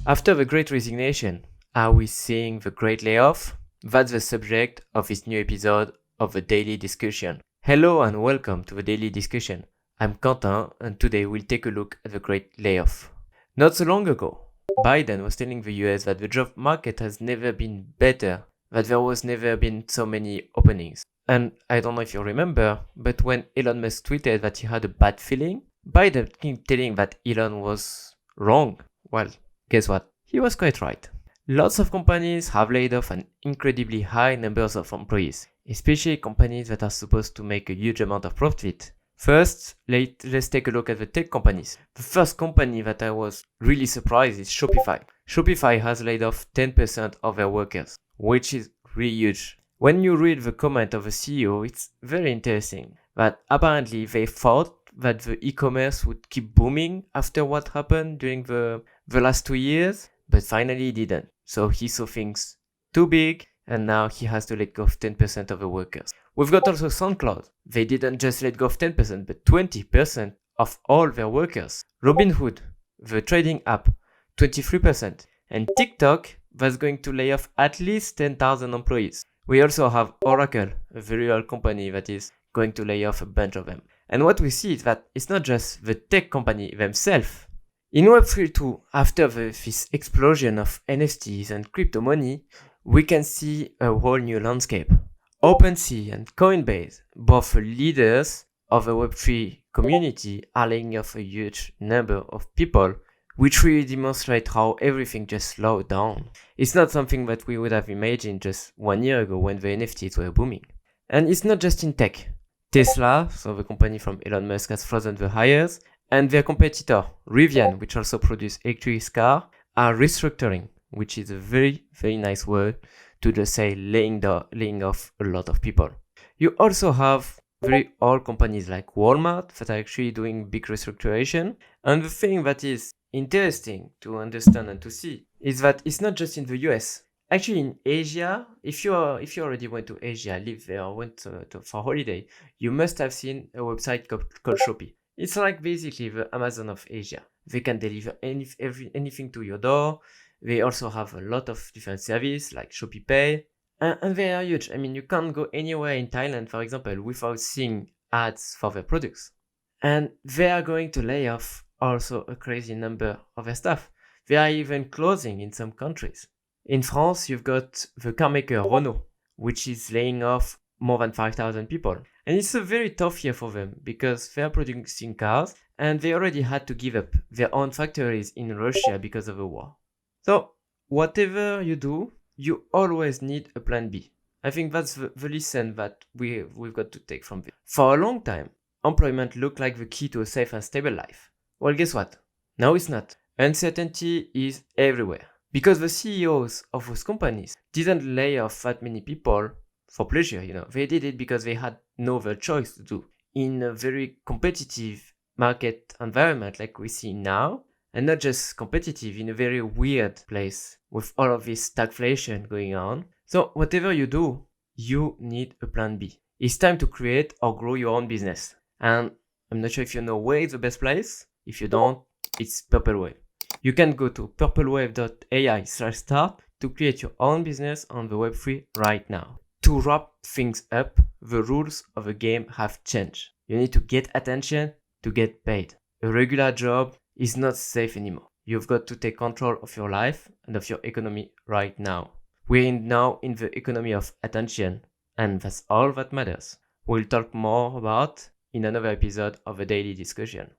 After the Great Resignation, are we seeing the Great Layoff? That's the subject of this new episode of the Daily Discussion. Hello and welcome to the Daily Discussion. I'm Quentin and today we'll take a look at the Great Layoff. Not so long ago, Biden was telling the US that the job market has never been better, that there was never been so many openings. And I don't know if you remember, but when Elon Musk tweeted that he had a bad feeling, Biden kept telling that Elon was wrong. Well, guess what? He was quite right. Lots of companies have laid off an incredibly high numbers of employees, especially companies that are supposed to make a huge amount of profit. First, let's take a look at the tech companies. The first company that I was really surprised is Shopify. Shopify has laid off 10% of their workers, which is really huge. When you read the comment of the CEO, it's very interesting that apparently they thought that the e-commerce would keep booming after what happened during the last 2 years, but finally it didn't. So he saw things too big and now he has to let go of 10% of the workers. We've got also SoundCloud. They didn't just let go of 10%, but 20% of all their workers. Robinhood, the trading app, 23%. And TikTok was going to lay off at least 10,000 employees. We also have Oracle, a very real company that is going to lay off a bunch of them. And what we see is that it's not just the tech company themselves. In Web3 too, after this explosion of NFTs and crypto money, we can see a whole new landscape. OpenSea and Coinbase, both leaders of the Web3 community, are laying off a huge number of people, which really demonstrate how everything just slowed down. It's not something that we would have imagined just 1 year ago when the NFTs were booming. And it's not just in tech. Tesla, so the company from Elon Musk, has frozen the hires, and their competitor, Rivian, which also produce electric cars, are restructuring, which is a very, very nice word to just say laying off a lot of people. You also have very old companies like Walmart that are actually doing big restructuration. And the thing that is interesting to understand and to see is that it's not just in the US. Actually, in Asia, if you already went to Asia, lived there, or went for holiday, you must have seen a website called Shopee. It's like basically the Amazon of Asia. They can deliver anything to your door. They also have a lot of different services like Shopee Pay. And they are huge. I mean, you can't go anywhere in Thailand, for example, without seeing ads for their products. And they are going to lay off also a crazy number of their staff. They are even closing in some countries. In France, you've got the car maker Renault, which is laying off more than 5,000 people. And it's a very tough year for them because they are producing cars and they already had to give up their own factories in Russia because of the war. So whatever you do, you always need a plan B. I think that's the lesson that we've got to take from this. For a long time, employment looked like the key to a safe and stable life. Well, guess what? Now it's not. Uncertainty is everywhere. Because the CEOs of those companies didn't lay off that many people for pleasure, They did it because they had no other choice to do. In a very competitive market environment like we see now, and not just competitive, in a very weird place with all of this stagflation going on. So whatever you do, you need a plan B. It's time to create or grow your own business. And I'm not sure if you know where is the best place. If you don't, it's Purple Wave. You can go to purplewave.ai/start to create your own business on the Web3 right now. To wrap things up, the rules of the game have changed. You need to get attention to get paid. A regular job is not safe anymore. You've got to take control of your life and of your economy right now. We're now in the economy of attention, and that's all that matters. We'll talk more about in another episode of the Daily Discussion.